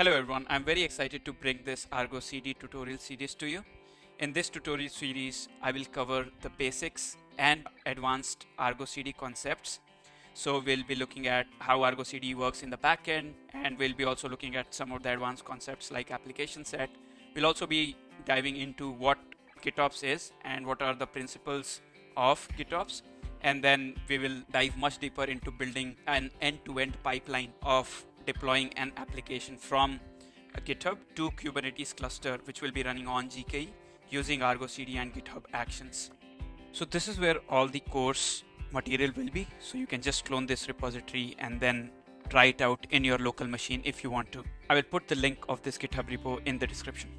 Hello everyone, I'm very excited to bring this ArgoCD tutorial series to you. In this tutorial series, I will cover the basics and advanced ArgoCD concepts. So we'll be looking at how ArgoCD works in the backend, and we'll be also looking at some of the advanced concepts like application set. We'll also be diving into what GitOps is and what are the principles of GitOps. And then we will dive much deeper into building an end-to-end pipeline of deploying an application from a GitHub to Kubernetes cluster, which will be running on GKE using ArgoCD and GitHub Actions. So this is where all the course material will be. So you can just clone this repository and then try it out in your local machine if you want to. I will put the link of this GitHub repo in the description.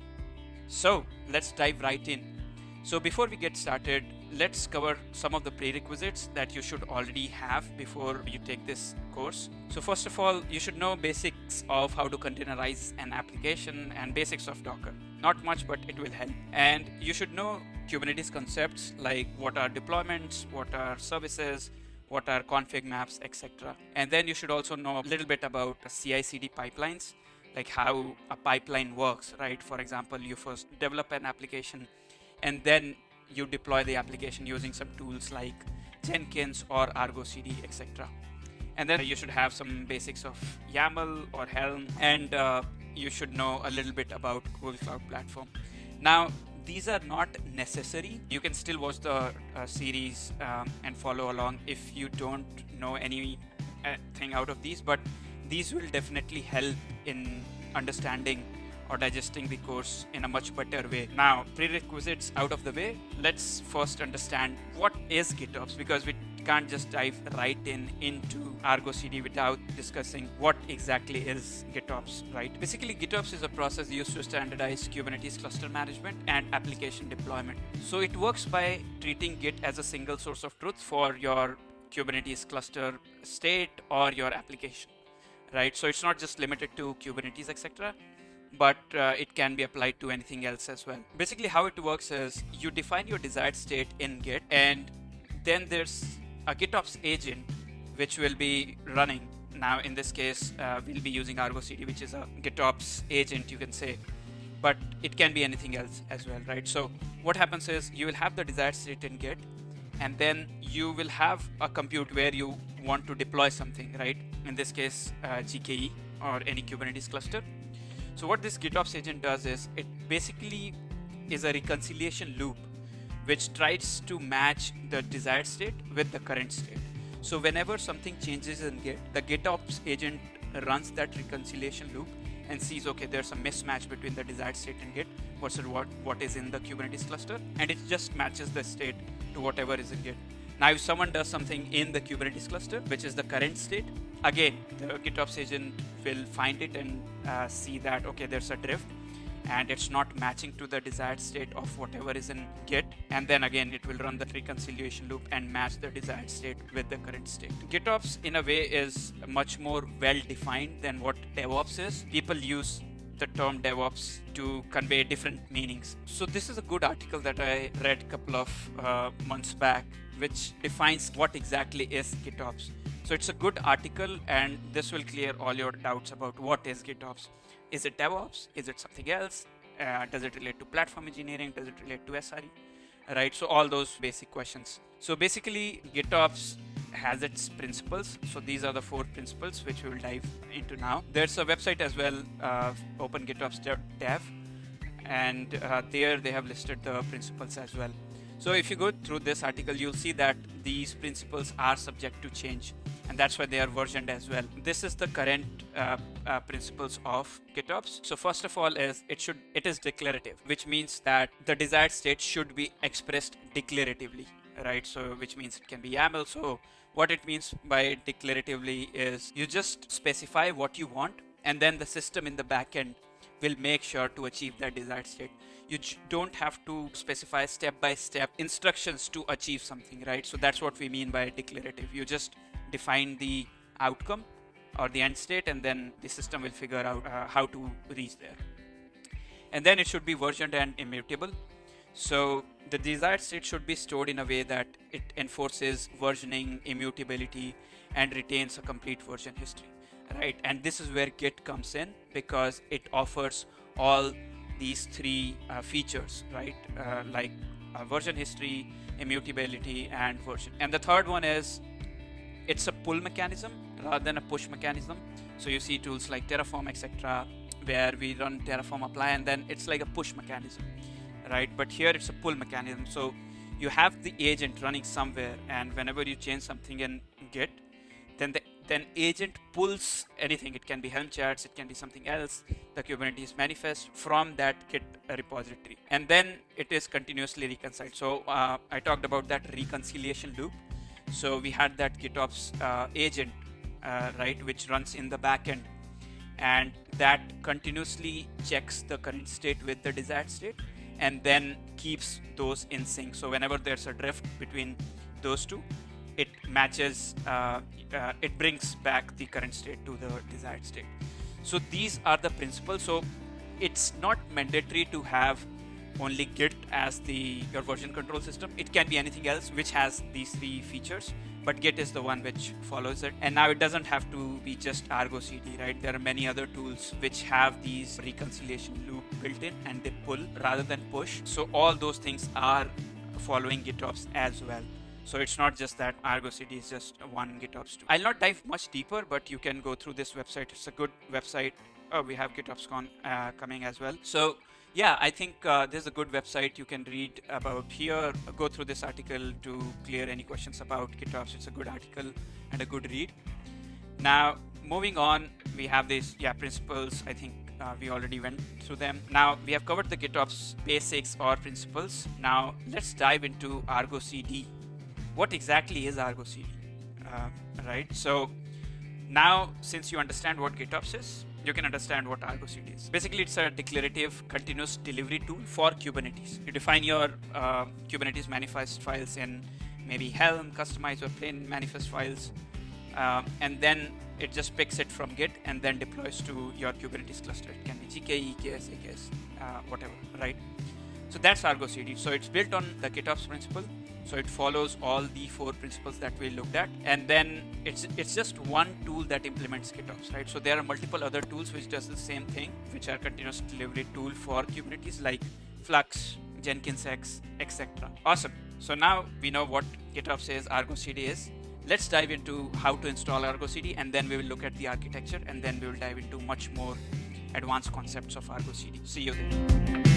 So let's dive right in. So before we get started, let's cover some of the prerequisites that you should already have before you take this course. So first of all, you should know basics of how to containerize an application and basics of Docker. Not much, but it will help. And you should know Kubernetes concepts like what are deployments, what are services, what are config maps, etc. And then you should also know a little bit about CI/CD pipelines, like how a pipeline works, right? For example, you first develop an application and then you deploy the application using some tools like Jenkins or ArgoCD, etc. And then you should have some basics of YAML or Helm, and you should know a little bit about Google Cloud Platform. Now, these are not necessary. You can still watch the series and follow along if you don't know anything out of these, but these will definitely help in understanding or digesting the course in a much better way. Now, prerequisites out of the way, let's first understand what is GitOps, because we can't just dive right into ArgoCD without discussing what exactly is GitOps, right? Basically, GitOps is a process used to standardize Kubernetes cluster management and application deployment. So it works by treating Git as a single source of truth for your Kubernetes cluster state or your application, right? So it's not just limited to Kubernetes, etc., but it can be applied to anything else as well. Basically, how it works is you define your desired state in Git, and then there's a GitOps agent which will be running. Now, in this case, we'll be using ArgoCD, which is a GitOps agent, you can say, but it can be anything else as well, right? So what happens is you will have the desired state in Git, and then you will have a compute where you want to deploy something, right? In this case, GKE or any Kubernetes cluster. So what this GitOps agent does is it basically is a reconciliation loop which tries to match the desired state with the current state. So whenever something changes in Git, the GitOps agent runs that reconciliation loop and sees, okay, there's a mismatch between the desired state in Git versus what is in the Kubernetes cluster, and it just matches the state to whatever is in Git. Now, if someone does something in the Kubernetes cluster, which is the current state, again, the GitOps agent will find it and see that, okay, there's a drift and it's not matching to the desired state of whatever is in Git. And then again, it will run the reconciliation loop and match the desired state with the current state. GitOps, in a way, is much more well-defined than what DevOps is. People use the term DevOps to convey different meanings. So this is a good article that I read a couple of months back, which defines what exactly is GitOps. So it's a good article, and this will clear all your doubts about what is GitOps. Is it DevOps? Is it something else? Does it relate to platform engineering? Does it relate to SRE? Right, so all those basic questions. So basically, GitOps has its principles. So these are the 4 principles which we will dive into now. There's a website as well, OpenGitOps.dev, and there they have listed the principles as well. So if you go through this article, you'll see that these principles are subject to change, and that's why they are versioned as well. This is the current principles of GitOps. So first of all, it is declarative, which means that the desired state should be expressed declaratively, right? So which means it can be YAML. So what it means by declaratively is you just specify what you want, and then the system in the backend will make sure to achieve that desired state. You don't have to specify step-by-step instructions to achieve something, right? So that's what we mean by declarative. You just define the outcome or the end state, and then the system will figure out how to reach there. And then it should be versioned and immutable. So the desired state should be stored in a way that it enforces versioning, immutability, and retains a complete version history. right? And this is where Git comes in, because it offers all these three features, right? Like version history, immutability, and version. And the third one is it's a pull mechanism rather than a push mechanism. So you see tools like Terraform, etc., where we run Terraform apply and then it's like a push mechanism, right? But here it's a pull mechanism. So you have the agent running somewhere, and whenever you change something in Git, then agent pulls anything. It can be Helm charts, it can be something else, the Kubernetes manifest from that Git repository, and then it is continuously reconciled. So I talked about that reconciliation loop. So we had that GitOps agent, right, which runs in the backend, and that continuously checks the current state with the desired state, and then keeps those in sync. So whenever there's a drift between those two, it matches, it brings back the current state to the desired state. So these are the principles. So it's not mandatory to have only Git as your version control system. It can be anything else which has these three features, but Git is the one which follows it. And now it doesn't have to be just ArgoCD, right? There are many other tools which have these reconciliation loop built in, and they pull rather than push. So all those things are following GitOps as well. So it's not just that ArgoCD is just one GitOps tool. I'll not dive much deeper, but you can go through this website. It's a good website. Oh, we have GitOpsCon coming as well. So yeah, I think this is a good website. You can read about here, go through this article to clear any questions about GitOps. It's a good article and a good read. Now, moving on, we have these principles. I think we already went through them. Now, we have covered the GitOps basics or principles. Now, let's dive into ArgoCD. What exactly is ArgoCD? Right? So now, since you understand what GitOps is, you can understand what ArgoCD is. Basically, it's a declarative continuous delivery tool for Kubernetes. You define your Kubernetes manifest files in maybe Helm, customize, or plain manifest files, and then it just picks it from Git and then deploys to your Kubernetes cluster. It can be GKE, EKS, AKS, whatever, right? So that's ArgoCD. So it's built on the GitOps principle. So it follows all the 4 principles that we looked at, and then it's just one tool that implements GitOps, right? So there are multiple other tools which does the same thing, which are continuous delivery tool for Kubernetes, like Flux, JenkinsX, etc. Awesome. So now we know what GitOps is, ArgoCD is. Let's dive into how to install ArgoCD, and then we will look at the architecture, and then we will dive into much more advanced concepts of ArgoCD. See you there.